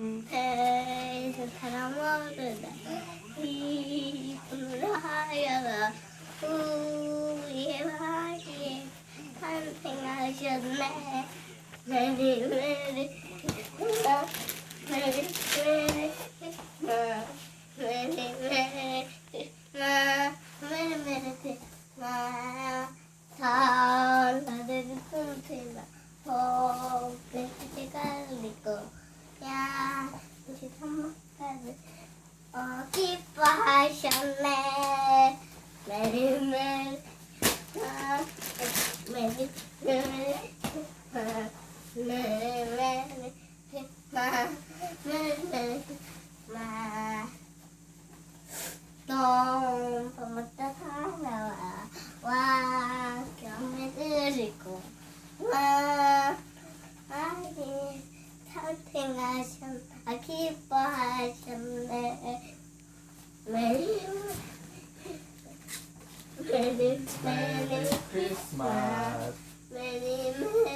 배에서 사람들은 이불을 하여라 우리의 바위에 탄생하셨네. 메리 메리 메리 메리 메리 메리 나를 꿈틀나 배가 리고 야 이제 선물까지 기뻐하셨네. 메리 메리 메리 메리 똥부터 살아와 와 경매들이고 와 아니 탄생하셨나 기뻐하셨네. 메리 메리 메리 크리스마스. 메리 메리